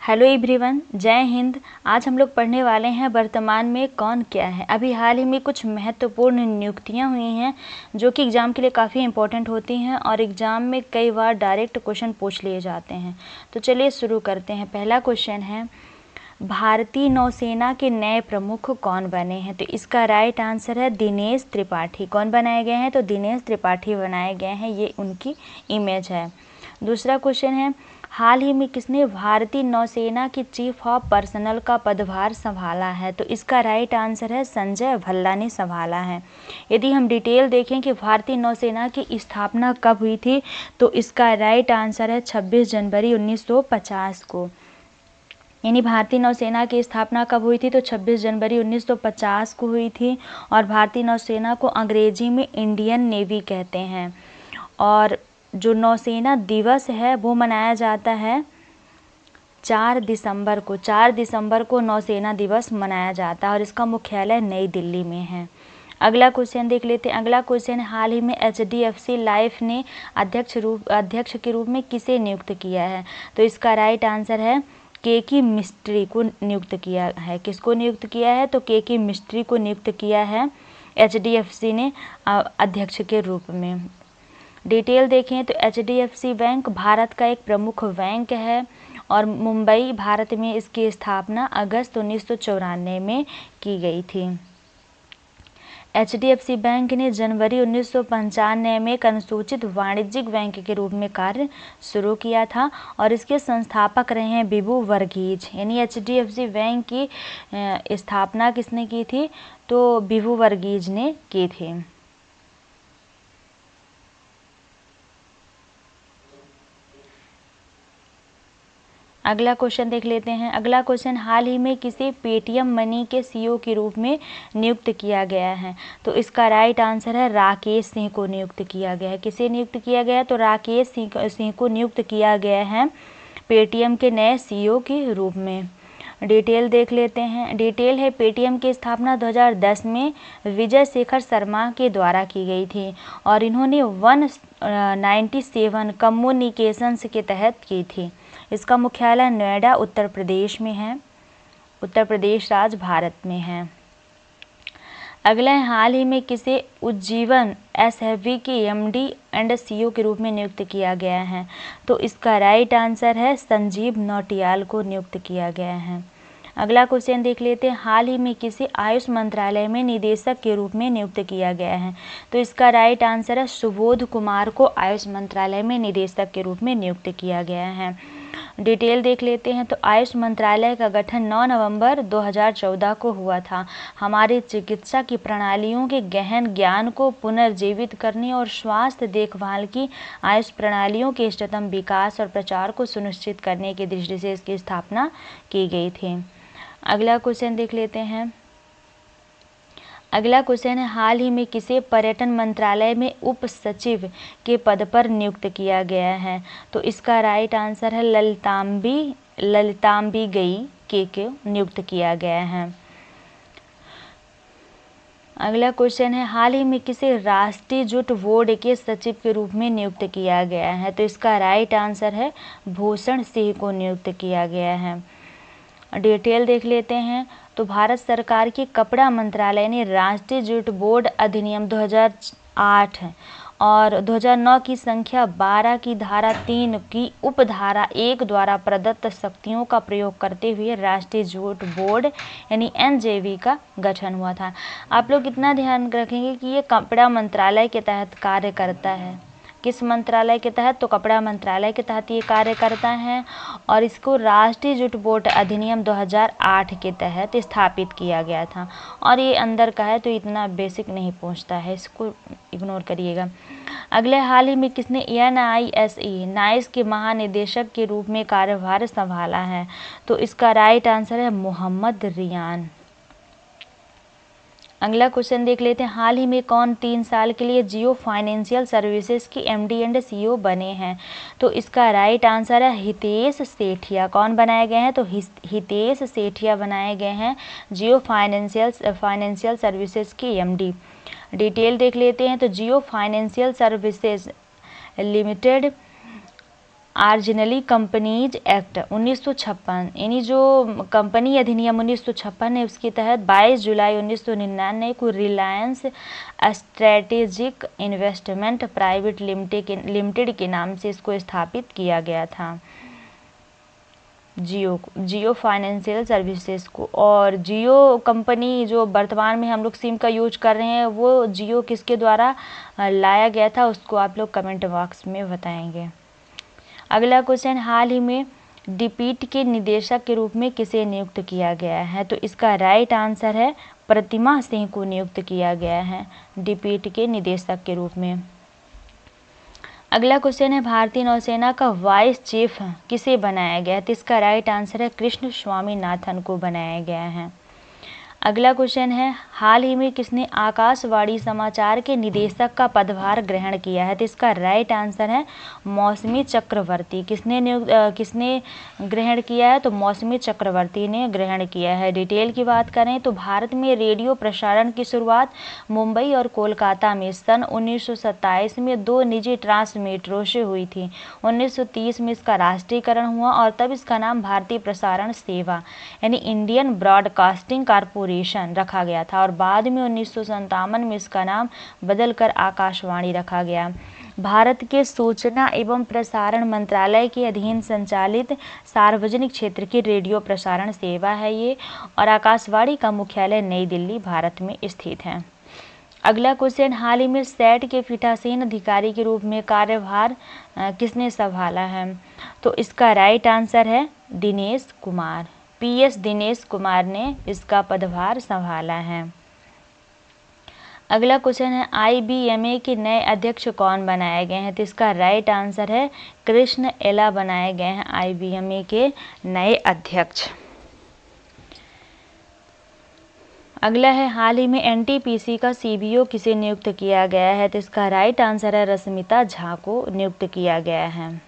Hello everyone, जय हिंद। आज हम लोग पढ़ने वाले हैं वर्तमान में कौन क्या है। अभी हाल ही में कुछ महत्वपूर्ण नियुक्तियां हुई हैं जो कि एग्ज़ाम के लिए काफ़ी इंपॉर्टेंट होती हैं और एग्ज़ाम में कई बार डायरेक्ट क्वेश्चन पूछ लिए जाते हैं। तो चलिए शुरू करते हैं। पहला क्वेश्चन है, भारतीय नौसेना के नए प्रमुख कौन बने हैं? तो इसका राइट आंसर है दिनेश त्रिपाठी। कौन बनाए गए हैं? तो दिनेश त्रिपाठी बनाए गए हैं, ये उनकी इमेज है। दूसरा क्वेश्चन है, हाल ही में किसने भारतीय नौसेना की चीफ ऑफ पर्सनल का पदभार संभाला है? तो इसका राइट आंसर है संजय भल्ला ने संभाला है। यदि हम डिटेल देखें कि भारतीय नौसेना की स्थापना कब हुई थी, तो इसका राइट आंसर है 26 जनवरी 1950 को। यानी भारतीय नौसेना की स्थापना कब हुई थी? तो 26 जनवरी 1950 को हुई थी। और भारतीय नौसेना को अंग्रेजी में इंडियन नेवी कहते हैं। और जो नौसेना दिवस है वो मनाया जाता है 4 दिसंबर को। 4 दिसंबर को नौसेना दिवस मनाया जाता है और इसका मुख्यालय नई दिल्ली में है। अगला क्वेश्चन देख लेते हैं। अगला क्वेश्चन, हाल ही में HDFC लाइफ ने अध्यक्ष के रूप में किसे नियुक्त किया है? तो इसका राइट आंसर है के मिस्ट्री को नियुक्त किया है। किसको नियुक्त किया है? तो के मिस्ट्री को नियुक्त किया है HDFC ने अध्यक्ष के रूप में। डिटेल देखें तो HDFC बैंक भारत का एक प्रमुख बैंक है और मुंबई भारत में इसकी स्थापना अगस्त 1994 में की गई थी। HDFC बैंक ने जनवरी 1995 में एक अनुसूचित वाणिज्यिक बैंक के रूप में कार्य शुरू किया था और इसके संस्थापक रहे हैं बिभु वर्गीज। यानी HDFC बैंक की स्थापना किसने की थी? तो बिभु वर्गीज ने की थी। अगला क्वेश्चन देख लेते हैं। अगला क्वेश्चन, हाल ही में किसे पेटीएम मनी के CEO के रूप में नियुक्त किया गया है? तो इसका राइट आंसर है राकेश सिंह को नियुक्त किया गया है। किसे नियुक्त किया गया? तो राकेश सिंह को नियुक्त किया गया है पेटीएम के नए CEO के रूप में। डिटेल देख लेते हैं। डिटेल है, पेटीएम की स्थापना 2010 में विजय शेखर शर्मा के द्वारा की गई थी और इन्होंने 197 कम्युनिकेशंस के तहत की थी। इसका मुख्यालय नोएडा उत्तर प्रदेश में है। उत्तर प्रदेश राज्य भारत में है। अगला है, हाल ही में किसे उज्जीवन SFB के MD एंड CEO के रूप में नियुक्त किया गया है? तो इसका राइट आंसर है संजीव नौटियाल को नियुक्त किया गया है। अगला क्वेश्चन देख लेते हैं। हाल ही में किसे आयुष मंत्रालय में निदेशक के रूप में नियुक्त किया गया है? तो इसका राइट आंसर है सुबोध कुमार को आयुष मंत्रालय में निदेशक के रूप में नियुक्त किया गया है। डिटेल देख लेते हैं। तो आयुष मंत्रालय का गठन 9 नवंबर 2014 को हुआ था। हमारी चिकित्सा की प्रणालियों के गहन ज्ञान को पुनर्जीवित करने और स्वास्थ्य देखभाल की आयुष प्रणालियों के इष्टतम विकास और प्रचार को सुनिश्चित करने की दृष्टि से इसकी स्थापना की गई थी। अगला क्वेश्चन देख लेते हैं। अगला क्वेश्चन है, हाल ही में किसे पर्यटन मंत्रालय में उप सचिव के पद पर नियुक्त किया गया है? तो इसका राइट आंसर है ललिताम्बी गई के नियुक्त किया गया है। अगला क्वेश्चन है, हाल ही में किसे राष्ट्रीय जूट बोर्ड के सचिव के रूप में नियुक्त किया गया है? तो इसका राइट आंसर है भूषण सिंह को नियुक्त किया गया है। डिटेल देख लेते हैं। तो भारत सरकार के कपड़ा मंत्रालय ने राष्ट्रीय जूट बोर्ड अधिनियम 2008 और 2009 की संख्या 12 की धारा 3 की उपधारा 1 द्वारा प्रदत्त शक्तियों का प्रयोग करते हुए राष्ट्रीय जूट बोर्ड यानी NJB का गठन हुआ था। आप लोग इतना ध्यान रखेंगे कि ये कपड़ा मंत्रालय के तहत कार्य करता है। किस मंत्रालय के तहत? तो कपड़ा मंत्रालय के तहत ये कार्य करता है और इसको राष्ट्रीय जूट बोर्ड अधिनियम 2008 के तहत स्थापित किया गया था। और ये अंदर का है तो इतना बेसिक नहीं पहुंचता है, इसको इग्नोर करिएगा। अगले, हाल ही में किसने NISE के महानिदेशक के रूप में कार्यभार संभाला है? तो इसका राइट आंसर है मोहम्मद रियान। अगला क्वेश्चन देख लेते हैं। हाल ही में कौन 3 साल के लिए जियो फाइनेंशियल सर्विसेज की MD एंड CEO बने हैं? तो इसका राइट आंसर है हितेश सेठिया। कौन बनाए गए हैं? तो हितेश सेठिया बनाए गए हैं जियो फाइनेंशियल सर्विसेज की MD। डिटेल देख लेते हैं। तो Jio financial services limited originally companies act 1956, यानी जो कंपनी अधिनियम 1956 है उसके तहत 22 जुलाई 1999 को Reliance strategic investment private limited के नाम से इसको स्थापित किया गया था, जियो फाइनेंशियल सर्विसेज को। और जियो कंपनी जो वर्तमान में हम लोग सिम का यूज कर रहे हैं वो जियो किसके द्वारा लाया गया था, उसको आप लोग कमेंट बॉक्स में बताएंगे। अगला क्वेश्चन, हाल ही में डीपीटी के निदेशक के रूप में किसे नियुक्त किया गया है, तो इसका राइट आंसर है प्रतिमा सिंह को नियुक्त किया गया है डीपीटी के निदेशक के रूप में। अगला क्वेश्चन है, भारतीय नौसेना का वाइस चीफ किसे बनाया गया है, तो इसका राइट आंसर है कृष्ण स्वामीनाथन को बनाया गया है। अगला क्वेश्चन है, हाल ही में किसने आकाशवाणी समाचार के निदेशक का पदभार ग्रहण किया है, तो इसका राइट आंसर है मौसमी चक्रवर्ती। किसने ग्रहण किया है, तो मौसमी चक्रवर्ती ने ग्रहण किया है। डिटेल की बात करें तो भारत में रेडियो प्रसारण की शुरुआत मुंबई और कोलकाता में सन 1927 में 2 निजी ट्रांसमीटरों से हुई थी। 1930 में इसका राष्ट्रीयकरण हुआ और तब इसका नाम भारतीय प्रसारण सेवा यानी इंडियन ब्रॉडकास्टिंग कॉर्पोरेशन रखा गया था और बाद में 1957 में इसका नाम बदलकर आकाशवाणी रखा गया। भारत के सूचना एवं प्रसारण मंत्रालय के अधीन संचालित सार्वजनिक क्षेत्र की रेडियो प्रसारण सेवा है ये, और आकाशवाणी का मुख्यालय नई दिल्ली भारत में स्थित है। अगला क्वेश्चन, हाल ही में सेट के पीठासीन अधिकारी के रूप में कार्यभार किसने संभाला है, तो इसका राइट आंसर है दिनेश कुमार। पीएस दिनेश कुमार ने इसका पदभार संभाला है। अगला क्वेश्चन है, आईबीएमए के नए अध्यक्ष कौन बनाए गए हैं, तो इसका राइट आंसर है कृष्ण एला बनाए गए हैं आईबीएमए के नए अध्यक्ष। अगला है, हाल ही में एनटीपीसी का सीबीओ किसे नियुक्त किया गया है, तो इसका राइट आंसर है रश्मिता झा को नियुक्त किया गया है।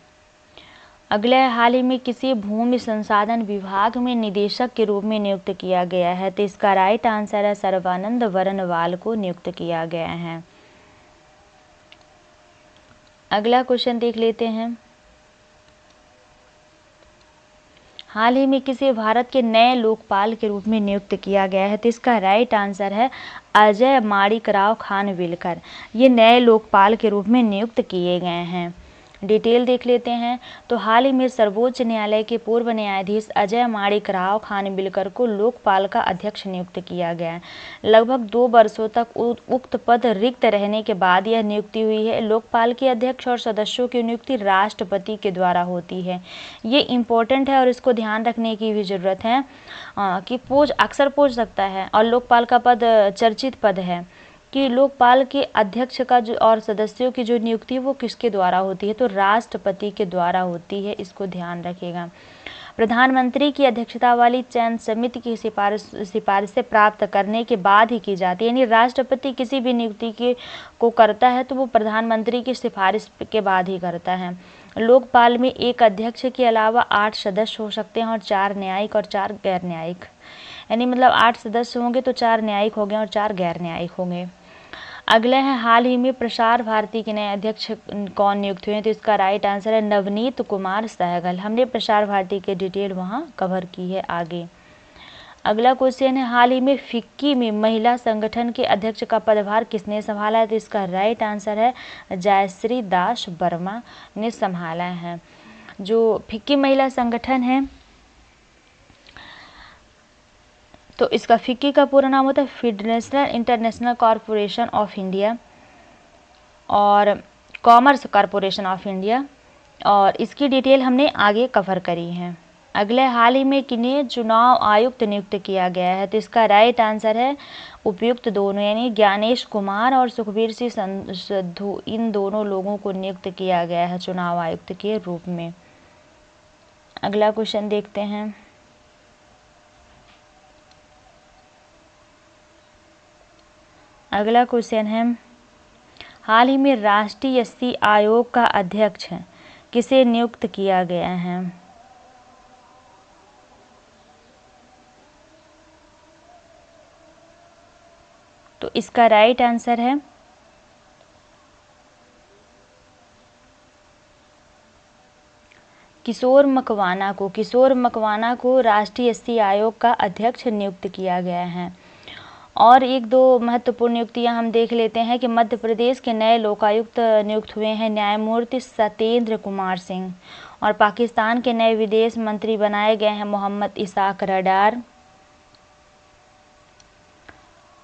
अगला है, हाल ही में किसी भूमि संसाधन विभाग में निदेशक के रूप में नियुक्त किया गया है, तो इसका राइट आंसर है सर्बानंद बरनवाल को नियुक्त किया गया है। अगला क्वेश्चन देख लेते हैं, हाल ही में किसे भारत के नए लोकपाल के रूप में नियुक्त किया गया है, तो इसका राइट आंसर है अजय माणिकराव खानविलकर। ये नए लोकपाल के रूप में नियुक्त किए गए हैं। डिटेल देख लेते हैं, तो हाल ही में सर्वोच्च न्यायालय के पूर्व न्यायाधीश अजय माणिकराव खानविलकर को लोकपाल का अध्यक्ष नियुक्त किया गया। लगभग 2 वर्षों तक उक्त पद रिक्त रहने के बाद यह नियुक्ति हुई है। लोकपाल के अध्यक्ष और सदस्यों की नियुक्ति राष्ट्रपति के द्वारा होती है। ये इम्पोर्टेंट है और इसको ध्यान रखने की भी ज़रूरत है कि अक्सर पूछ सकता है, और लोकपाल का पद चर्चित पद है कि लोकपाल के अध्यक्ष का जो और सदस्यों की जो नियुक्ति वो किसके द्वारा होती है, तो राष्ट्रपति के द्वारा होती है, इसको ध्यान रखिएगा। प्रधानमंत्री की अध्यक्षता वाली चयन समिति की सिफारिशें प्राप्त करने के बाद ही की जाती है, यानी राष्ट्रपति किसी भी नियुक्ति को करता है तो वो प्रधानमंत्री की सिफारिश के बाद ही करता है। लोकपाल में एक अध्यक्ष के अलावा 8 सदस्य हो सकते हैं और 4 न्यायिक और 4 गैर न्यायिक, यानी मतलब 8 सदस्य होंगे तो 4 न्यायिक हो गए और 4 गैर न्यायिक होंगे। अगले हैं, हाल ही में प्रसार भारती के नए अध्यक्ष कौन नियुक्त हुए हैं, तो इसका राइट आंसर है नवनीत कुमार सहगल। हमने प्रसार भारती के डिटेल वहां कवर की है आगे। अगला क्वेश्चन है, हाल ही में फिक्की में महिला संगठन के अध्यक्ष का पदभार किसने संभाला है, तो इसका राइट आंसर है जयश्री दास वर्मा ने संभाला है। जो फिक्की महिला संगठन है तो इसका फिक्की का पूरा नाम होता है federation international corporation of India और कॉमर्स कॉरपोरेशन ऑफ इंडिया, और इसकी डिटेल हमने आगे कवर करी है। अगले, हाल ही में किन्हें चुनाव आयुक्त नियुक्त किया गया है, तो इसका राइट आंसर है उपयुक्त दोनों, यानी ज्ञानेश कुमार और सुखबीर सिंह संधू, इन दोनों लोगों को नियुक्त किया गया है चुनाव आयुक्त के रूप में। अगला क्वेश्चन देखते हैं, अगला क्वेश्चन है, हाल ही में राष्ट्रीय एससी आयोग का अध्यक्ष किसे नियुक्त किया गया है, तो इसका राइट आंसर है किशोर मकवाना को राष्ट्रीय एससी आयोग का अध्यक्ष नियुक्त किया गया है। और एक दो महत्वपूर्ण नियुक्तियां हम देख लेते हैं कि मध्य प्रदेश के नए लोकायुक्त नियुक्त हुए हैं न्यायमूर्ति सत्येंद्र कुमार सिंह, और पाकिस्तान के नए विदेश मंत्री बनाए गए हैं मोहम्मद इसाक रडार।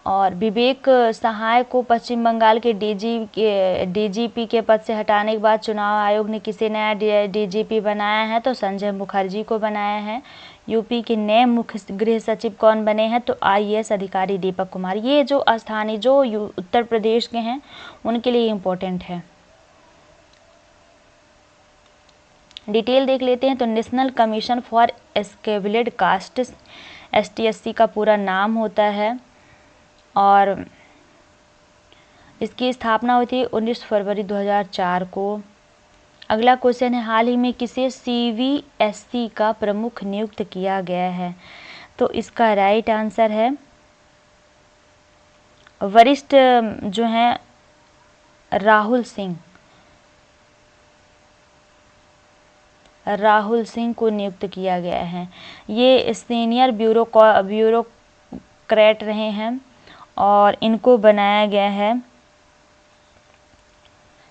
और विवेक सहाय को पश्चिम बंगाल के डीजीपी के पद से हटाने के बाद चुनाव आयोग ने किसे नया डीजीपी बनाया है, तो संजय मुखर्जी को बनाया है। यूपी के नए मुख्य गृह सचिव कौन बने हैं, तो आईएएस अधिकारी दीपक कुमार। ये जो स्थानीय जो उत्तर प्रदेश के हैं उनके लिए इम्पोर्टेंट है। डिटेल देख लेते हैं। तो national commission for scheduled caste STSC का पूरा नाम होता है, और इसकी स्थापना हुई थी 19 फरवरी 2004 को। अगला क्वेश्चन है, हाल ही में किसे CBSE का प्रमुख नियुक्त किया गया है, तो इसका राइट आंसर है वरिष्ठ जो हैं राहुल सिंह को नियुक्त किया गया है। ये सीनियर ब्यूरोक्रेट रहे हैं और इनको बनाया गया है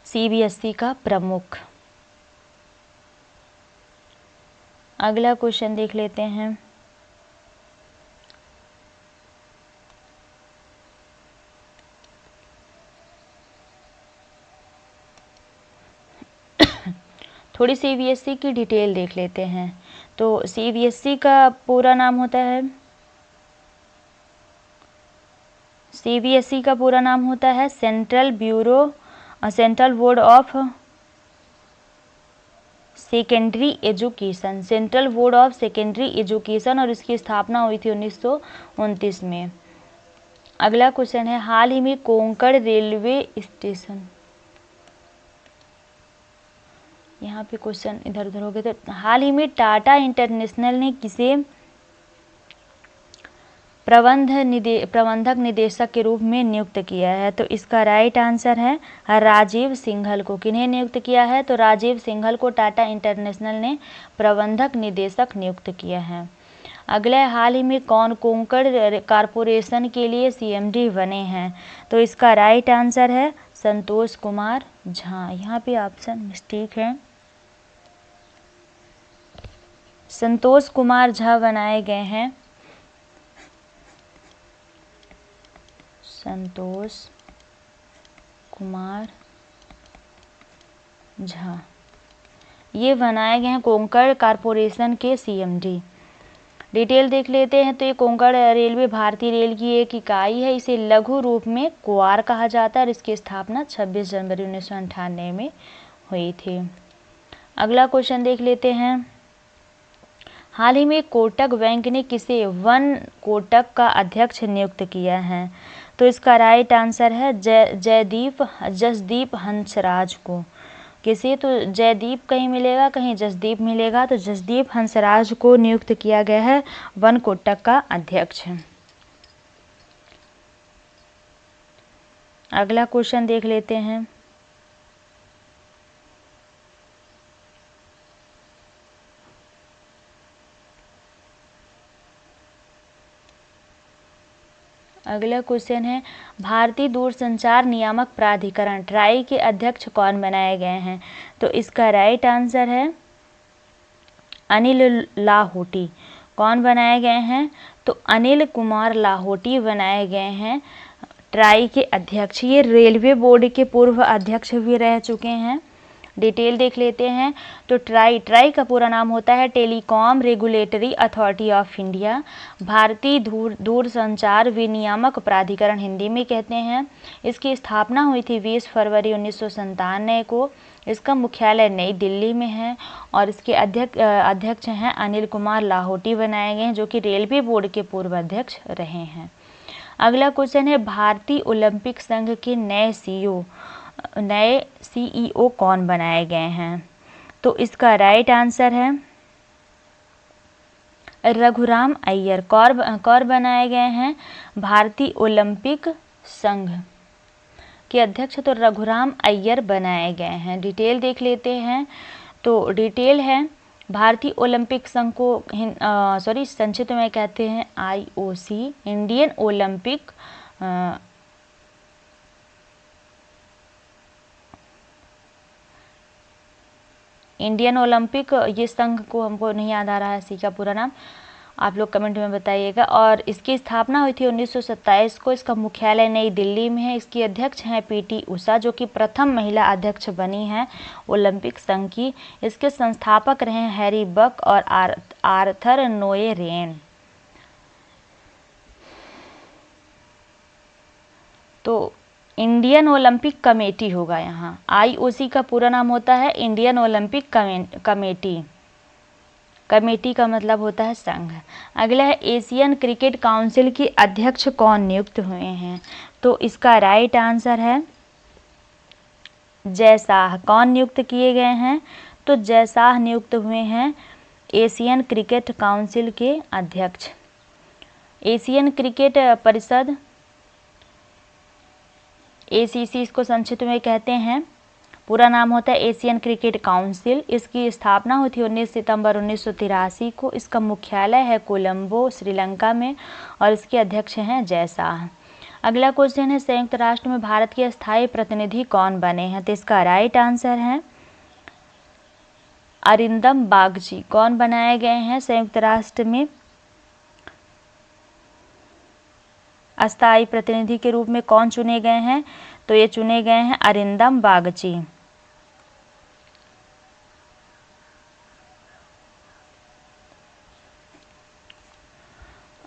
CBSE का प्रमुख। अगला क्वेश्चन देख लेते हैं। थोड़ी CBSE की डिटेल देख लेते हैं। तो CBSE का पूरा नाम होता है central board of secondary education, और इसकी स्थापना हुई थी 1929 में। अगला क्वेश्चन है, हाल ही में कोंकण रेलवे स्टेशन, यहाँ पे क्वेश्चन इधर उधर हो गए, तो हाल ही में टाटा इंटरनेशनल ने किसे प्रबंधक निदेशक के रूप में नियुक्त किया है, तो इसका राइट आंसर है राजीव सिंघल को। किन्हें नियुक्त किया है, तो राजीव सिंघल को टाटा इंटरनेशनल ने प्रबंधक निदेशक नियुक्त किया है। अगला, हाल ही में कौन कोंकण कॉरपोरेशन के लिए CMD बने हैं, तो इसका राइट आंसर है संतोष कुमार झा। यहाँ पे ऑप्शन मिस्टेक है, संतोष कुमार झा बनाए गए हैं संतोष कुमार झा, ये बनाए गए हैं कोंकण कॉरपोरेशन के CMD। डिटेल देख लेते हैं। तो ये कोंकण रेलवे भारतीय रेल की एक इकाई है, इसे लघु रूप में क्वार कहा जाता है, और इसकी स्थापना 26 जनवरी 1998 में हुई थी। अगला क्वेश्चन देख लेते हैं, हाल ही में कोटक बैंक ने किसे वन कोटक का अध्यक्ष नियुक्त किया है, तो इसका राइट आंसर है जसदीप हंसराज को। किसे, तो जयदीप कहीं मिलेगा, कहीं जसदीप मिलेगा, तो जसदीप हंसराज को नियुक्त किया गया है वन कोटक का अध्यक्ष। अगला क्वेश्चन देख लेते हैं। अगला क्वेश्चन है, भारतीय दूरसंचार नियामक प्राधिकरण ट्राई के अध्यक्ष कौन बनाए गए हैं, तो इसका राइट आंसर है अनिल लाहोटी। कौन बनाए गए हैं, तो अनिल कुमार लाहोटी बनाए गए हैं ट्राई के अध्यक्ष। ये रेलवे बोर्ड के पूर्व अध्यक्ष भी रह चुके हैं। डिटेल देख लेते हैं। तो ट्राई का पूरा नाम होता है telecom regulatory authority of India, भारतीय दूरसंचार विनियामक प्राधिकरण हिंदी में कहते हैं। इसकी स्थापना हुई थी 20 फरवरी 1997 को। इसका मुख्यालय नई दिल्ली में है और इसके अध्यक्ष हैं अनिल कुमार लाहोटी बनाए गए हैं, जो कि रेलवे बोर्ड के पूर्व अध्यक्ष रहे हैं। अगला क्वेश्चन है, भारतीय ओलंपिक संघ के नए सीईओ कौन बनाए गए हैं, तो इसका राइट आंसर है रघुराम अय्यर। कौन बनाए गए हैं, भारतीय ओलंपिक संघ के अध्यक्ष तो रघुराम अय्यर बनाए गए हैं। डिटेल देख लेते हैं। तो डिटेल है भारतीय ओलंपिक संघ को संक्षिप्त में कहते हैं IOC, इंडियन ओलंपिक ये संघ को हमको नहीं याद आ रहा है इसी का पूरा नाम, आप लोग कमेंट में बताइएगा। और इसकी स्थापना हुई थी 1927 को। इसका मुख्यालय नई दिल्ली में है। इसकी अध्यक्ष हैं PT उषा, जो कि प्रथम महिला अध्यक्ष बनी हैं ओलंपिक संघ की। इसके संस्थापक रहे हैरी बक और आर्थर नोए रेन। तो इंडियन ओलंपिक कमेटी होगा यहाँ। IOC का पूरा नाम होता है इंडियन ओलंपिक कमेटी। कमेटी का मतलब होता है संघ। अगला है एशियन क्रिकेट काउंसिल के अध्यक्ष कौन नियुक्त हुए हैं? तो इसका राइट आंसर है जय शाह। कौन नियुक्त किए गए हैं? तो जय शाह नियुक्त हुए हैं एशियन क्रिकेट काउंसिल के अध्यक्ष। एशियन क्रिकेट परिषद ACC इसको संक्षिप्त में कहते हैं। पूरा नाम होता है एशियन क्रिकेट काउंसिल। इसकी स्थापना हुई थी 19 सितंबर 1983 को। इसका मुख्यालय है कोलंबो, श्रीलंका में, और इसके अध्यक्ष हैं जय शाह। अगला क्वेश्चन है संयुक्त राष्ट्र में भारत के स्थायी प्रतिनिधि कौन बने हैं? तो इसका राइट आंसर है अरिंदम बागची। कौन बनाए गए हैं संयुक्त राष्ट्र में अस्थायी प्रतिनिधि के रूप में? कौन चुने गए हैं? तो ये चुने गए हैं अरिंदम बागची।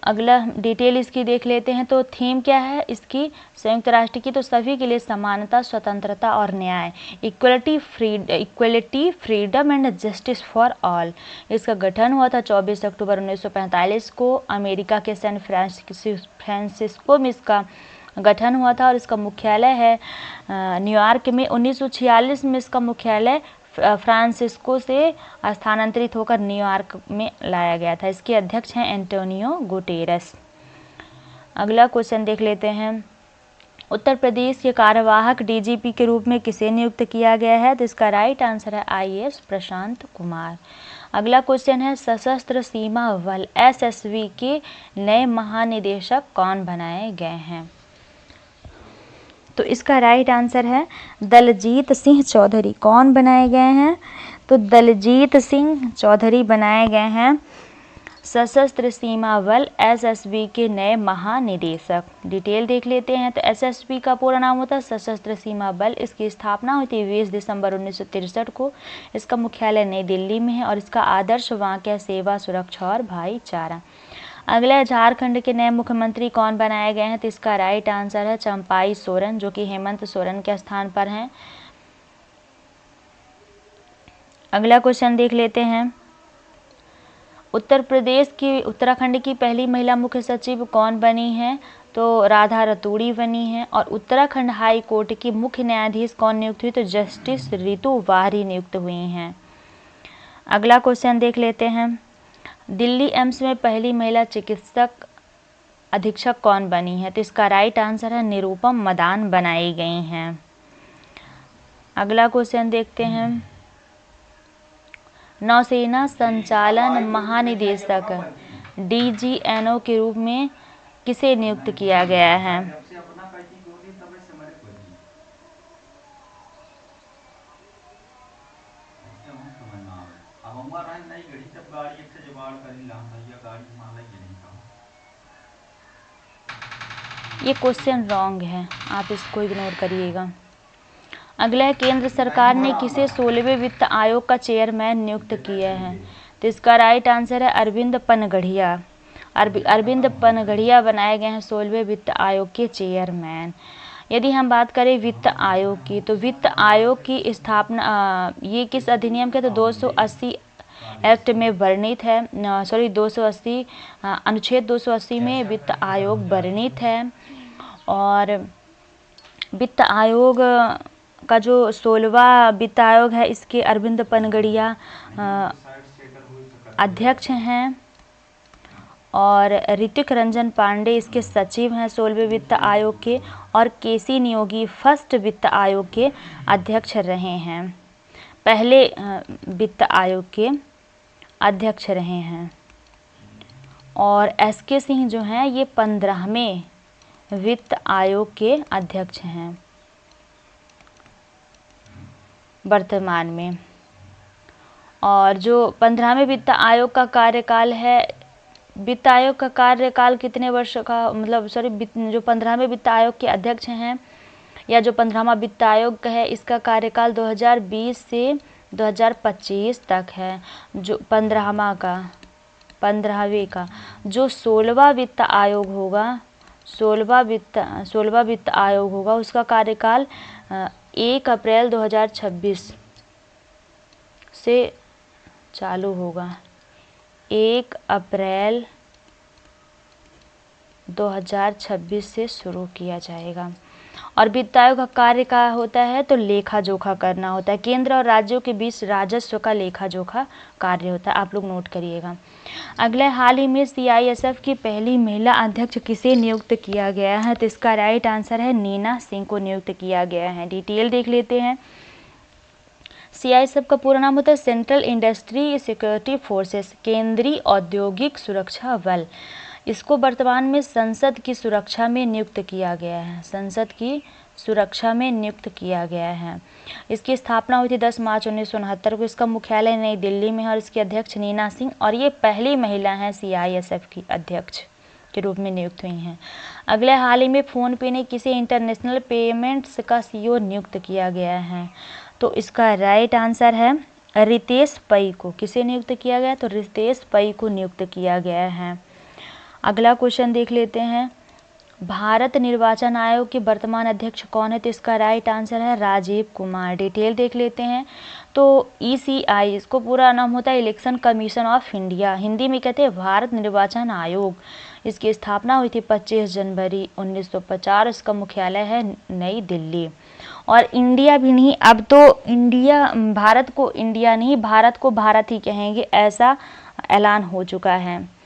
अगला डिटेल इसकी देख लेते हैं। तो थीम क्या है इसकी संयुक्त राष्ट्र की? तो सभी के लिए समानता, स्वतंत्रता और न्याय, equality, freedom and justice for all. इसका गठन हुआ था 24 अक्टूबर 1945 को। अमेरिका के सैन फ्रांसिस्को में इसका गठन हुआ था और इसका मुख्यालय है न्यूयॉर्क में। 1946 में इसका मुख्यालय फ्रांसिस्को से स्थानांतरित होकर न्यूयॉर्क में लाया गया था। इसके अध्यक्ष हैं एंटोनियो गुटेरस। अगला क्वेश्चन देख लेते हैं। उत्तर प्रदेश के कार्यवाहक DGP के रूप में किसे नियुक्त किया गया है? तो इसका राइट आंसर है IAS प्रशांत कुमार। अगला क्वेश्चन है सशस्त्र सीमा बल SSB के नए महानिदेशक कौन बनाए गए हैं? तो इसका राइट आंसर है दलजीत सिंह चौधरी। कौन बनाए गए हैं? तो दलजीत सिंह चौधरी बनाए गए हैं सशस्त्र सीमा बल SSB के नए महानिदेशक। डिटेल देख लेते हैं। तो SSB का पूरा नाम होता है सशस्त्र सीमा बल। इसकी स्थापना हुई थी 20 दिसंबर 1963 को। इसका मुख्यालय नई दिल्ली में है और इसका आदर्श वाक्य सेवा, सुरक्षा और भाईचारा। अगला झारखंड के नए मुख्यमंत्री कौन बनाए गए हैं? तो इसका राइट आंसर है चंपाई सोरेन, जो कि हेमंत सोरेन के स्थान पर हैं। अगला क्वेश्चन देख लेते हैं। उत्तराखंड की पहली महिला मुख्य सचिव कौन बनी है? तो राधा रतूड़ी बनी है। और उत्तराखंड हाई कोर्ट की मुख्य न्यायाधीश कौन नियुक्त हुई? तो जस्टिस रितु वाहरी नियुक्त हुई हैं। अगला क्वेश्चन देख लेते हैं। दिल्ली एम्स में पहली महिला चिकित्सक अधीक्षक कौन बनी है? तो इसका राइट आंसर है निरुपम मदान बनाई गई हैं। अगला क्वेश्चन देखते हैं। नौसेना संचालन महानिदेशक DGNO के रूप में किसे नियुक्त किया गया है? ये क्वेश्चन रॉन्ग है, आप इसको इग्नोर करिएगा। अगला है केंद्र सरकार ने किसे 16वें वित्त आयोग का चेयरमैन नियुक्त किया है? तो इसका राइट आंसर है अरविंद पनगढ़िया। अरविंद पनगढ़िया बनाए गए हैं 16वें वित्त आयोग के चेयरमैन। यदि हम बात करें वित्त आयोग की, तो वित्त आयोग की स्थापना ये किस अधिनियम के? तो 280 एक्ट में वर्णित है। 280 अनुच्छेद 280 में वित्त आयोग वर्णित है। और वित्त आयोग का जो 16वां वित्त आयोग है, इसके अरविंद पनगढ़िया अध्यक्ष हैं और ऋतिक रंजन पांडे इसके सचिव हैं 16वें वित्त आयोग के। और केसी नियोगी फर्स्ट वित्त आयोग के अध्यक्ष रहे हैं, पहले वित्त आयोग के। अध्यक्ष रहे हैं। और एस.के. सिंह जो हैं ये 15वें वित्त आयोग के अध्यक्ष हैं वर्तमान में। और जो 15वें वित्त आयोग का कार्यकाल है, वित्त आयोग का कार्यकाल कितने वर्ष का, मतलब जो 15वें वित्त आयोग के अध्यक्ष हैं या जो 15वां वित्त आयोग है, इसका कार्यकाल 2020 से 2025 तक है। जो 15वें का जो 16वां वित्त आयोग होगा, 16वां वित्त आयोग होगा, उसका कार्यकाल 1 अप्रैल 2026 से चालू होगा। 1 अप्रैल 2026 से शुरू किया जाएगा। और वित्त आयोग का कार्य क्या होता है, तो लेखा जोखा करना होता है। केंद्र और राज्यों के बीच राजस्व का लेखा जोखा कार्य होता है, आप लोग नोट करिएगा। अगले, हाल ही में CISF की पहली महिला अध्यक्ष किसे नियुक्त किया गया है, तो इसका राइट आंसर है नीना सिंह को नियुक्त किया गया है। डिटेल देख लेते हैं। CISF का पूरा नाम होता है सेंट्रल इंडस्ट्री सिक्योरिटी फोर्सेस, केंद्रीय औद्योगिक सुरक्षा बल। इसको वर्तमान में संसद की सुरक्षा में नियुक्त किया गया है, संसद की सुरक्षा में नियुक्त किया गया है। इसकी स्थापना हुई थी 10 मार्च 1969 को। इसका मुख्यालय नई दिल्ली में है और इसकी अध्यक्ष नीना सिंह, और ये पहली महिला हैं CISF की अध्यक्ष के रूप में नियुक्त हुई हैं। अगले, हाल ही में फ़ोन पे ने किसे इंटरनेशनल पेमेंट्स का CEO नियुक्त किया गया है, तो इसका राइट आंसर है रितेश पै को। किसे नियुक्त किया गया, तो रितेश पै को नियुक्त किया गया है। अगला क्वेश्चन देख लेते हैं। भारत निर्वाचन आयोग के वर्तमान अध्यक्ष कौन है, तो इसका राइट आंसर है राजीव कुमार। डिटेल देख लेते हैं। तो ECI, इसको पूरा नाम होता है election commission of India, Hindi में कहते हैं भारत निर्वाचन आयोग। इसकी स्थापना हुई थी 25 जनवरी 1950। इसका मुख्यालय है नई दिल्ली। और इंडिया भी नहीं, अब तो इंडिया, भारत को इंडिया नहीं, भारत को भारत ही कहेंगे, ऐसा ऐलान हो चुका है।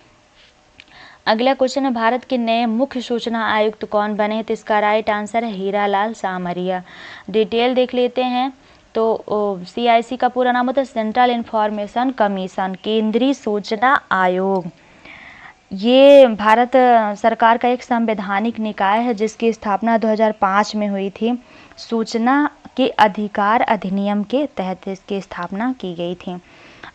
अगला क्वेश्चन है, भारत के नए मुख्य सूचना आयुक्त कौन बने हैं, तो इसका राइट आंसर है हीरालाल सामरिया। डिटेल देख लेते हैं। तो CIC का पूरा नाम होता है सेंट्रल इंफॉर्मेशन कमीशन, केंद्रीय सूचना आयोग। ये भारत सरकार का एक संवैधानिक निकाय है जिसकी स्थापना 2005 में हुई थी। सूचना के अधिकार अधिनियम के तहत इसकी स्थापना की गई थी।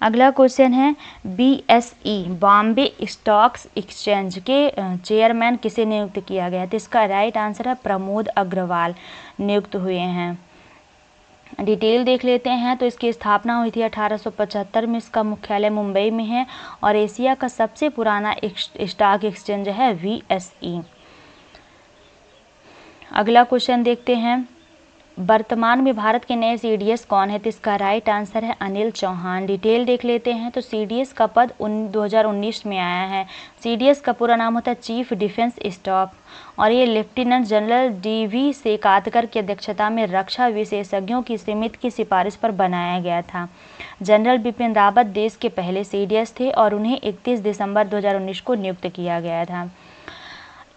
अगला क्वेश्चन है, BSE बॉम्बे स्टॉक्स एक्सचेंज के चेयरमैन किसे नियुक्त किया गया, तो इसका राइट आंसर है प्रमोद अग्रवाल नियुक्त हुए हैं। डिटेल देख लेते हैं। तो इसकी स्थापना हुई थी 1875 में। इसका मुख्यालय मुंबई में है और एशिया का सबसे पुराना स्टॉक एक्सचेंज है BSE। अगला क्वेश्चन देखते हैं, वर्तमान में भारत के नए CDS कौन है, तो इसका राइट आंसर है अनिल चौहान। डिटेल देख लेते हैं। तो CDS का पद 2019 में आया है। CDS का पूरा नाम होता है चीफ डिफेंस स्टाफ और ये लेफ्टिनेंट जनरल DV सेकातकर की अध्यक्षता में रक्षा विशेषज्ञों की समिति की सिफारिश पर बनाया गया था। जनरल बिपिन रावत देश के पहले CDS थे और उन्हें 31 दिसंबर 2019 को नियुक्त किया गया था।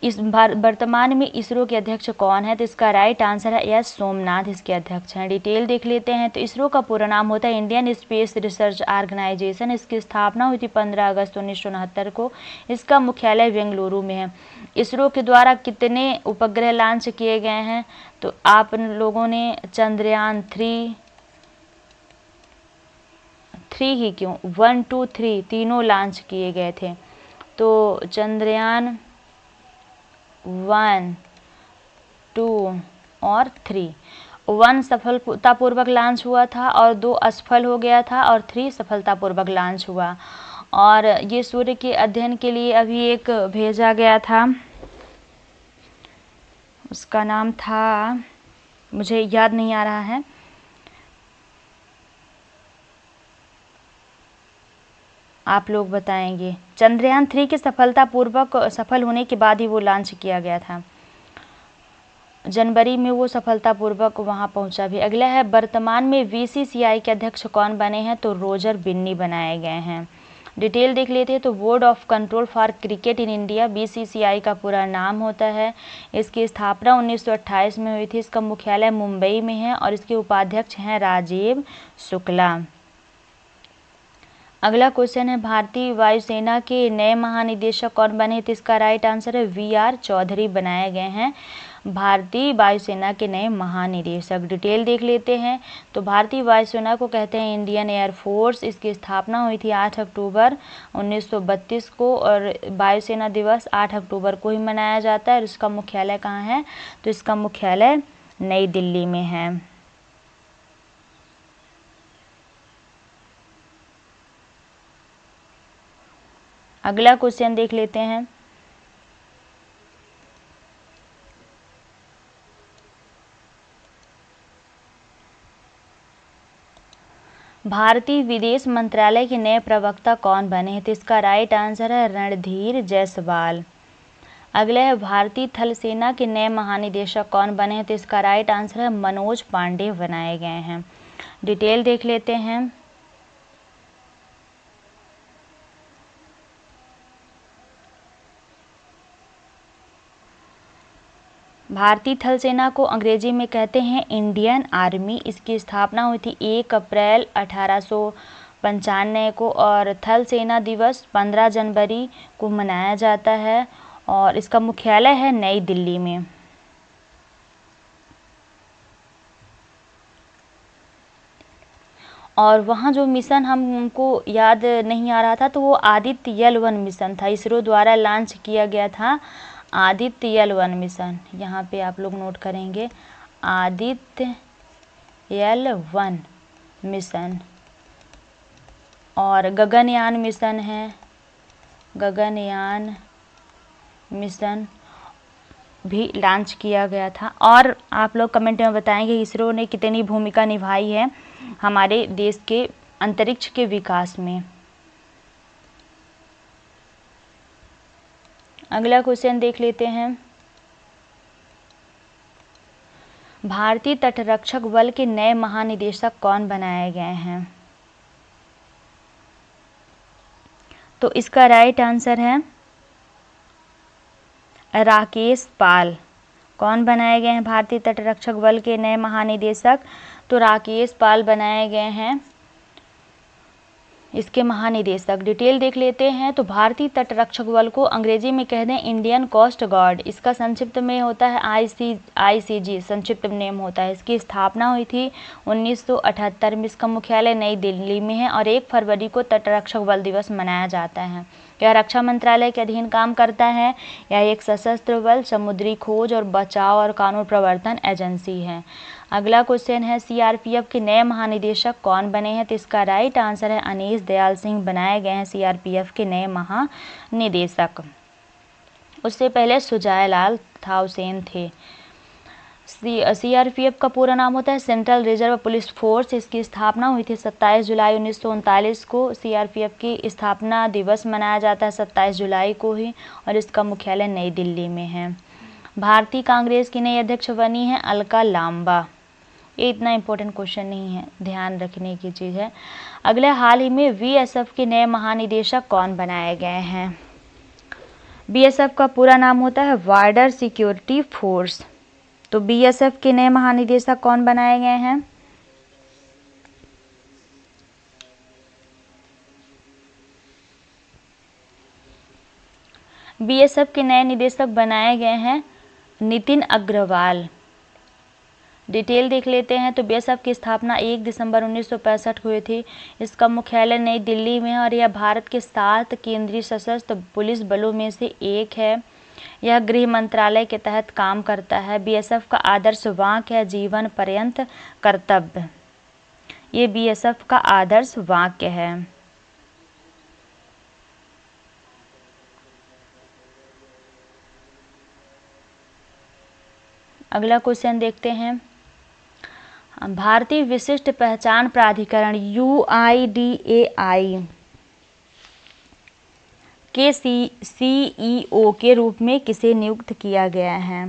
इस वर्तमान में इसरो के अध्यक्ष कौन है, तो इसका राइट आंसर है S सोमनाथ इसके अध्यक्ष हैं। डिटेल देख लेते हैं। तो इसरो का पूरा नाम होता है इंडियन स्पेस रिसर्च ऑर्गेनाइजेशन। इसकी स्थापना हुई थी 15 अगस्त 1969 को। इसका मुख्यालय बेंगलुरु में है। इसरो के द्वारा कितने उपग्रह लॉन्च किए गए हैं, तो आप लोगों ने चंद्रयान 3 ही क्यों, 1, 2, 3 तीनों लॉन्च किए गए थे। तो चंद्रयान 1, 2 और 3। 1 सफलतापूर्वक लॉन्च हुआ था और 2 असफल हो गया था और 3 सफलतापूर्वक लॉन्च हुआ। और ये सूर्य के अध्ययन के लिए अभी एक भेजा गया था, उसका नाम था, मुझे याद नहीं आ रहा है। आप लोग बताएंगे। चंद्रयान 3 के सफलतापूर्वक सफल होने के बाद ही वो लॉन्च किया गया था। जनवरी में वो सफलतापूर्वक वहां पहुंचा भी। अगला है, वर्तमान में BCCI के अध्यक्ष कौन बने हैं, तो रोजर बिन्नी बनाए गए हैं। डिटेल देख लेते हैं। तो board of control for cricket in India BCCI का पूरा नाम होता है। इसकी स्थापना 1928 में हुई थी। इसका मुख्यालय मुंबई में है और इसके उपाध्यक्ष हैं राजीव शुक्ला। अगला क्वेश्चन है भारतीय वायुसेना के नए महानिदेशक कौन बने? तो इसका राइट आंसर है वी.आर. चौधरी बनाए गए हैं भारतीय वायुसेना के नए महानिदेशक। डिटेल देख लेते हैं। तो भारतीय वायुसेना को कहते हैं इंडियन एयरफोर्स। इसकी स्थापना हुई थी 8 अक्टूबर 1932 को और वायुसेना दिवस 8 अक्टूबर को ही मनाया जाता है। और इसका मुख्यालय कहाँ है? तो इसका मुख्यालय नई दिल्ली में है। अगला क्वेश्चन देख लेते हैं। भारतीय विदेश मंत्रालय के नए प्रवक्ता कौन बने हैं? तो इसका राइट आंसर है रणधीर जायसवाल। अगला है भारतीय थल सेना के नए महानिदेशक कौन बने हैं? तो इसका राइट आंसर है मनोज पांडे बनाए गए हैं। डिटेल देख लेते हैं। भारतीय थल सेना को अंग्रेजी में कहते हैं इंडियन आर्मी। इसकी स्थापना हुई थी 1 अप्रैल 1895 को और थल सेना दिवस 15 जनवरी को मनाया जाता है और इसका मुख्यालय है नई दिल्ली में। और वहाँ जो मिशन हमको याद नहीं आ रहा था तो वो आदित्य L1 मिशन था, इसरो द्वारा लॉन्च किया गया था आदित्य L1 मिशन। यहाँ पे आप लोग नोट करेंगे आदित्य L1 मिशन। और गगनयान मिशन है, गगनयान मिशन भी लॉन्च किया गया था। और आप लोग कमेंट में बताएंगे इसरो ने कितनी भूमिका निभाई है हमारे देश के अंतरिक्ष के विकास में। अगला क्वेश्चन देख लेते हैं। भारतीय तटरक्षक बल के नए महानिदेशक कौन बनाए गए हैं? तो इसका राइट आंसर है राकेश पाल। कौन बनाए गए हैं भारतीय तटरक्षक बल के नए महानिदेशक? तो राकेश पाल बनाए गए हैं इसके महानिदेशक। डिटेल देख लेते हैं। तो भारतीय तटरक्षक बल को अंग्रेजी में कहते हैं इंडियन कोस्ट गार्ड। इसका संक्षिप्त में होता है ICG, संक्षिप्त नेम होता है। इसकी स्थापना हुई थी 1978 में। इसका मुख्यालय नई दिल्ली में है और 1 फरवरी को तटरक्षक बल दिवस मनाया जाता है। यह रक्षा मंत्रालय के अधीन काम करता है। यह एक सशस्त्र बल, समुद्री खोज और बचाव और कानून प्रवर्तन एजेंसी है। अगला क्वेश्चन है CRPF के नए महानिदेशक कौन बने हैं? तो इसका राइट आंसर है अनीश दयाल सिंह बनाए गए हैं CRPF के नए महानिदेशक। उससे पहले सुजायलाल थाउसेन थे। CRPF का पूरा नाम होता है सेंट्रल रिजर्व पुलिस फोर्स। इसकी स्थापना हुई थी 27 जुलाई 1939 को। CRPF की स्थापना दिवस मनाया जाता है 27 जुलाई को ही और इसका मुख्यालय नई दिल्ली में है। भारतीय कांग्रेस की नई अध्यक्ष बनी है अलका लांबा। ये इतना इम्पोर्टेंट क्वेश्चन नहीं है, ध्यान रखने की चीज़ है। अगले हाल ही में BSF के नए महानिदेशक कौन बनाए गए हैं? BSF का पूरा नाम होता है बॉर्डर सिक्योरिटी फोर्स। तो BSF के नए महानिदेशक कौन बनाए गए हैं? BSF के नए निदेशक बनाए गए हैं नितिन अग्रवाल। डिटेल देख लेते हैं। तो BSF की स्थापना 1 दिसंबर 1965 को हुई थी। इसका मुख्यालय नई दिल्ली में है और यह भारत के 7 केंद्रीय सशस्त्र पुलिस बलों में से एक है। यह गृह मंत्रालय के तहत काम करता है। BSF का आदर्श वाक्य है जीवन पर्यंत कर्तव्य। ये BSF का आदर्श वाक्य है। अगला क्वेश्चन देखते हैं। भारतीय विशिष्ट पहचान प्राधिकरण UIDAI के CEO के रूप में किसे नियुक्त किया गया है?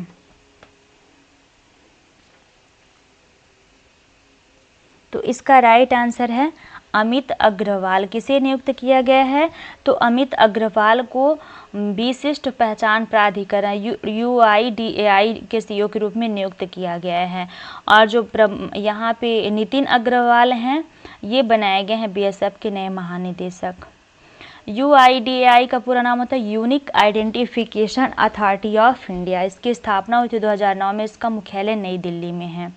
तो इसका राइट आंसर है अमित अग्रवाल किसे नियुक्त किया गया है? तो अमित अग्रवाल को विशिष्ट पहचान प्राधिकरण UIDAI के CEO के रूप में नियुक्त किया गया है। और जो यहाँ पे नितिन अग्रवाल हैं, ये बनाए गए हैं BSF के नए महानिदेशक। UIDAI का पूरा नाम होता है unique identification authority of India. इसकी स्थापना हुई थी 2009 में। इसका मुख्यालय नई दिल्ली में है।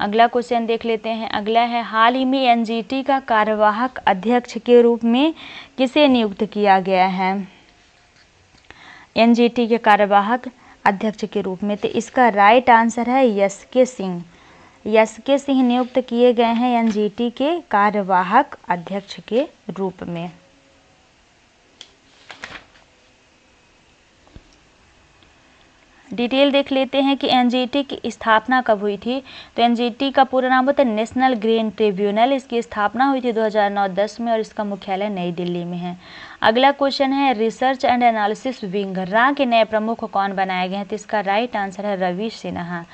अगला क्वेश्चन देख लेते हैं। अगला है, हाल ही में NGT का कार्यवाहक अध्यक्ष के रूप में किसे नियुक्त किया गया है? NGT के कार्यवाहक अध्यक्ष के रूप में, तो इसका राइट आंसर है SK सिंह। SK सिंह नियुक्त किए गए हैं NGT के कार्यवाहक अध्यक्ष के रूप में। डिटेल देख लेते हैं कि NGT की स्थापना कब हुई थी। तो NGT का पूरा नाम होता है नेशनल ग्रीन ट्रिब्यूनल। इसकी स्थापना हुई थी 2009-10 में और इसका मुख्यालय नई दिल्ली में है। अगला क्वेश्चन है, रिसर्च एंड एनालिसिस विंग रा के नए प्रमुख कौन बनाए गए हैं? तो इसका राइट आंसर है रवि सिन्हा।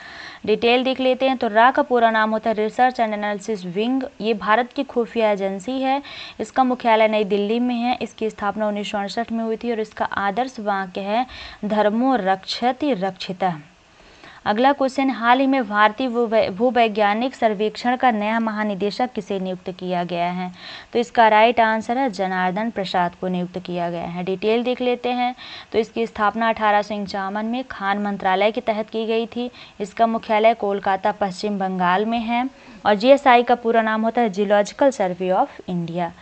डिटेल देख लेते हैं। तो रा का पूरा नाम होता है रिसर्च एंड एनालिसिस विंग। ये भारत की खुफिया एजेंसी है। इसका मुख्यालय नई दिल्ली में है। इसकी स्थापना 1968 में हुई थी और इसका आदर्श वाक्य है धर्मो रक्षति रक्षितः। अगला क्वेश्चन, हाल ही में भारतीय भूवैज्ञानिक सर्वेक्षण का नया महानिदेशक किसे नियुक्त किया गया है? तो इसका राइट आंसर है जनार्दन प्रसाद को नियुक्त किया गया है। डिटेल देख लेते हैं। तो इसकी स्थापना 1851 में खान मंत्रालय के तहत की गई थी। इसका मुख्यालय कोलकाता पश्चिम बंगाल में है और GSI का पूरा नाम होता है जियोलॉजिकल सर्वे ऑफ इंडिया।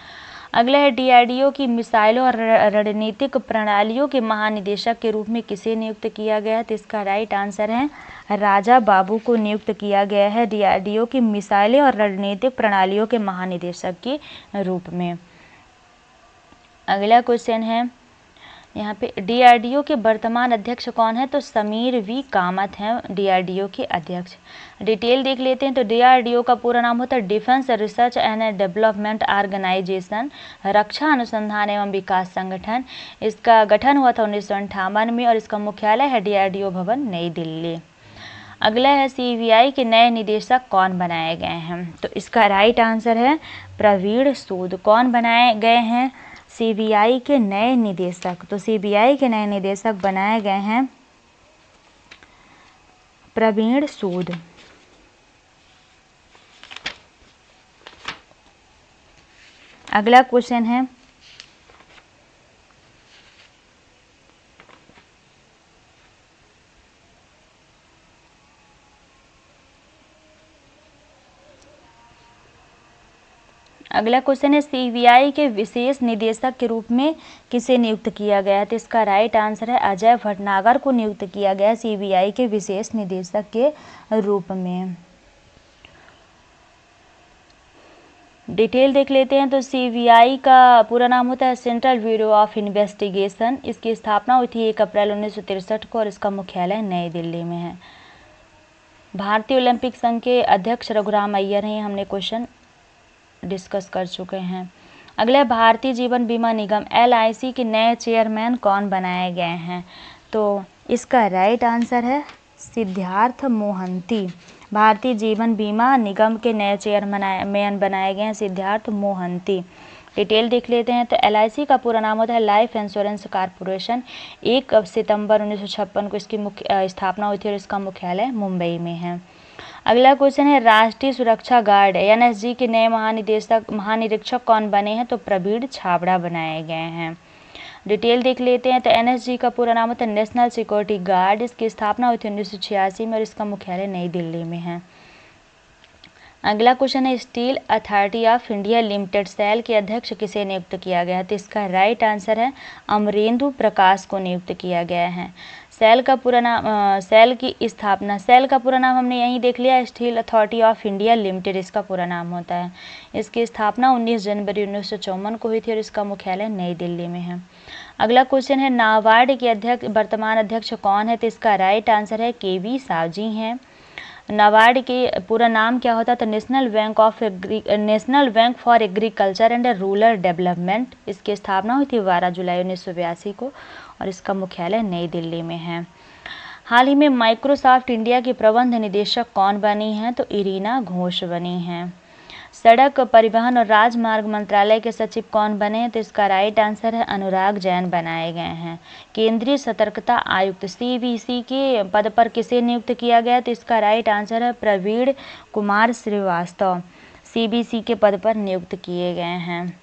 अगला है, DRDO की मिसाइलों और रणनीतिक प्रणालियों के महानिदेशक के रूप में किसे नियुक्त किया गया है? तो इसका राइट आंसर है राजा बाबू को नियुक्त किया गया है DRDO की मिसाइलें और रणनीतिक प्रणालियों के महानिदेशक के रूप में। अगला क्वेश्चन है, यहाँ पे DRDO के वर्तमान अध्यक्ष कौन है? तो समीर V कामत हैं DRDO के अध्यक्ष। डिटेल देख लेते हैं। तो DRDO का पूरा नाम होता है defence research and development organisation, रक्षा अनुसंधान एवं विकास संगठन। इसका गठन हुआ था 1958 में और इसका मुख्यालय है DRDO भवन नई दिल्ली। अगला है, CBI के नए निदेशक कौन बनाए गए हैं? तो इसका राइट आंसर है प्रवीण सूद। कौन बनाए गए हैं CBI के नए निदेशक? तो CBI के नए निदेशक बनाए गए हैं प्रवीण सूद। अगला क्वेश्चन है, CBI के विशेष निदेशक के रूप में किसे नियुक्त किया गया है? तो इसका राइट आंसर है अजय भटनागर को नियुक्त किया गया CBI के विशेष निदेशक के रूप में। डिटेल देख लेते हैं। तो CBI का पूरा नाम होता है सेंट्रल ब्यूरो ऑफ इन्वेस्टिगेशन। इसकी स्थापना हुई थी 1 अप्रैल 1963 को और इसका मुख्यालय नई दिल्ली में है। भारतीय ओलंपिक संघ के अध्यक्ष रघुराम अय्यर हैं। हमने क्वेश्चन डिस्कस कर चुके हैं। अगला, भारतीय जीवन बीमा निगम LIC के नए चेयरमैन कौन बनाए गए हैं? तो इसका राइट आंसर है सिद्धार्थ मोहंती। भारतीय जीवन बीमा निगम के नए चेयरमैन बनाए गए हैं सिद्धार्थ मोहंती। डिटेल देख लेते हैं। तो LIC का पूरा नाम होता है लाइफ इंश्योरेंस कॉरपोरेशन। 1 सितंबर 1956 को इसकी स्थापना हुई थी और इसका मुख्यालय मुंबई में है। अगला क्वेश्चन है, राष्ट्रीय सुरक्षा गार्ड NSG के नए महानिरीक्षक कौन बने हैं? तो प्रवीण छाबड़ा बनाए गए हैं। डिटेल देख लेते हैं। तो NSG का पूरा नाम होता है नेशनल सिक्योरिटी गार्ड। इसकी स्थापना हुई थी 1986 में और इसका मुख्यालय नई दिल्ली में है। अगला क्वेश्चन है, steel authority of India limited SAIL के अध्यक्ष किसे नियुक्त किया गया है? तो इसका राइट आंसर है अमरेंदु प्रकाश को नियुक्त किया गया है। सेल का पूरा नाम हमने यहीं देख लिया, steel authority of India limited इसका पूरा नाम होता है। इसकी स्थापना 19 जनवरी 1954 को हुई थी और इसका मुख्यालय नई दिल्ली में है। अगला क्वेश्चन है, नाबार्ड के वर्तमान अध्यक्ष कौन है? तो इसका राइट आंसर है KV सावजी हैं। नाबार्ड के पूरा नाम क्या होता है? तो national bank for agriculture and rural development. इसकी स्थापना हुई थी 12 जुलाई 1982 को और इसका मुख्यालय नई दिल्ली में है। हाल ही में माइक्रोसॉफ्ट इंडिया की प्रबंध निदेशक कौन बनी हैं? तो इरीना घोष बनी हैं। सड़क परिवहन और राजमार्ग मंत्रालय के सचिव कौन बने हैं? तो इसका राइट आंसर है अनुराग जैन बनाए गए हैं। केंद्रीय सतर्कता आयुक्त CBC के पद पर किसे नियुक्त किया गया? तो इसका राइट आंसर है प्रवीण कुमार श्रीवास्तव CBC के पद पर नियुक्त किए गए हैं।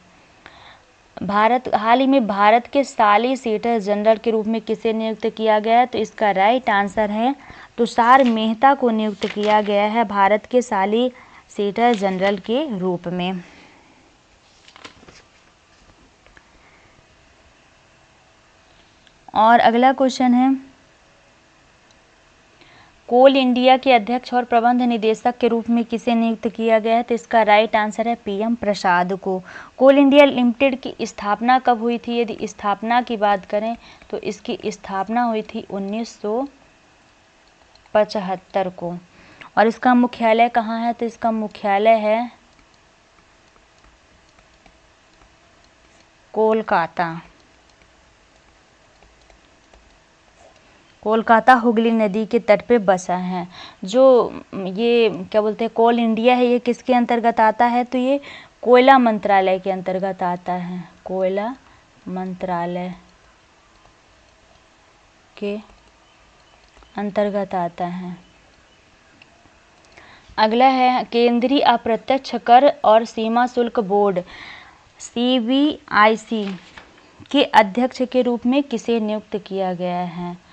हाल ही में भारत के सॉलिसिटर जनरल के रूप में किसे नियुक्त किया गया है? तो इसका राइट आंसर है तुषार मेहता को नियुक्त किया गया है भारत के सॉलिसिटर जनरल के रूप में। और अगला क्वेश्चन है, कोल इंडिया के अध्यक्ष और प्रबंध निदेशक के रूप में किसे नियुक्त किया गया है? तो इसका राइट आंसर है PM प्रसाद को। कोल इंडिया लिमिटेड की स्थापना कब हुई थी? यदि स्थापना की बात करें तो इसकी स्थापना हुई थी 1975 को। और इसका मुख्यालय कहाँ है? तो इसका मुख्यालय है कोलकाता। कोलकाता हुगली नदी के तट पे बसा है। जो ये क्या बोलते हैं कोल इंडिया है, ये किसके अंतर्गत आता है? तो ये कोयला मंत्रालय के अंतर्गत आता है। कोयला मंत्रालय के अंतर्गत आता है। अगला है, केंद्रीय अप्रत्यक्ष कर और सीमा शुल्क बोर्ड CBIC के अध्यक्ष के रूप में किसे नियुक्त किया गया है?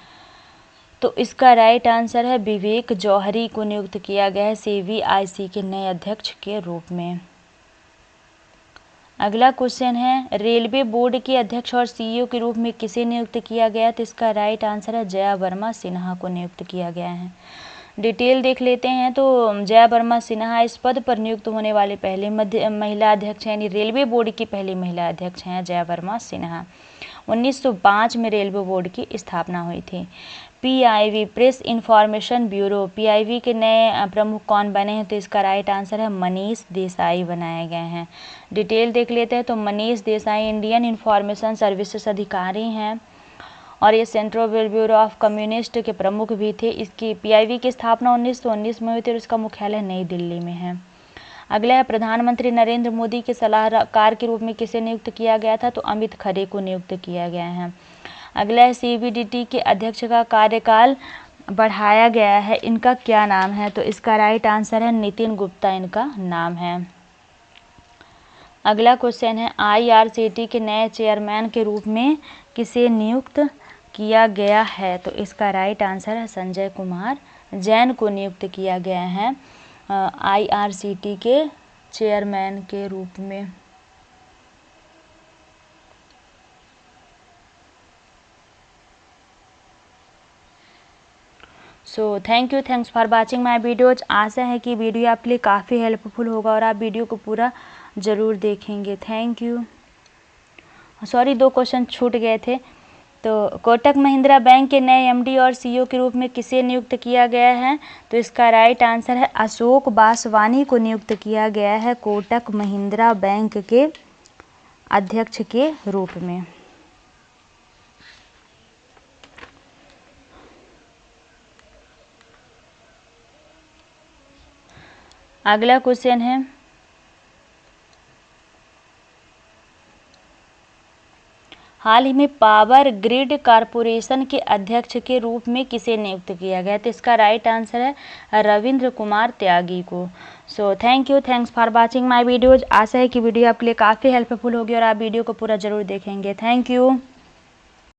तो इसका राइट आंसर है विवेक जौहरी को नियुक्त किया गया है CBIC के नए अध्यक्ष के रूप में। अगला क्वेश्चन है, रेलवे बोर्ड के अध्यक्ष और CEO के रूप में किसे नियुक्त किया गया? तो इसका राइट आंसर है जया वर्मा सिन्हा को नियुक्त किया गया है। डिटेल देख लेते हैं तो जया वर्मा सिन्हा इस पद पर नियुक्त होने वाली पहली महिला अध्यक्ष हैं, यानी रेलवे बोर्ड की पहली महिला अध्यक्ष हैं जया वर्मा सिन्हा। 1905 में रेलवे बोर्ड की स्थापना हुई थी। PIB press information bureau PIB के नए प्रमुख कौन बने हैं? तो इसका राइट आंसर है मनीष देसाई बनाए गए हैं। डिटेल देख लेते हैं तो Manish Desai Indian information services अधिकारी हैं और ये सेंट्रल ब्यूरो ऑफ कम्युनिस्ट के प्रमुख भी थे। इसकी PIB की स्थापना 1919 में हुई थी और इसका मुख्यालय नई दिल्ली में है। अगला है, प्रधानमंत्री नरेंद्र मोदी के सलाहकार के रूप में किसे नियुक्त किया गया था? तो अमित खरे को नियुक्त किया गया है। अगला है, CBDT के अध्यक्ष का कार्यकाल बढ़ाया गया है, इनका क्या नाम है? तो इसका राइट आंसर है नितिन गुप्ता इनका नाम है। अगला क्वेश्चन है, IRCT के नए चेयरमैन के रूप में किसे नियुक्त किया गया है? तो इसका राइट आंसर है संजय कुमार जैन को नियुक्त किया गया है IRCT के चेयरमैन के रूप में। So thanks for watching my videos. आशा है कि वीडियो आपके लिए काफ़ी हेल्पफुल होगा और आप वीडियो को पूरा ज़रूर देखेंगे। Thank you. सॉरी, 2 क्वेश्चन छूट गए थे। तो कोटक महिंद्रा बैंक के नए MD और CEO के रूप में किसे नियुक्त किया गया है? तो इसका राइट आंसर है अशोक बासवानी को नियुक्त किया गया है कोटक महिंद्रा बैंक के अध्यक्ष के रूप में। अगला क्वेश्चन है, हाल ही में पावर ग्रिड कॉरपोरेशन के अध्यक्ष के रूप में किसे नियुक्त किया गया? तो इसका राइट आंसर है रविंद्र कुमार त्यागी को। So thanks for watching my videos. आशा है कि वीडियो आपके लिए काफ़ी हेल्पफुल होगी और आप वीडियो को पूरा ज़रूर देखेंगे। Thank you.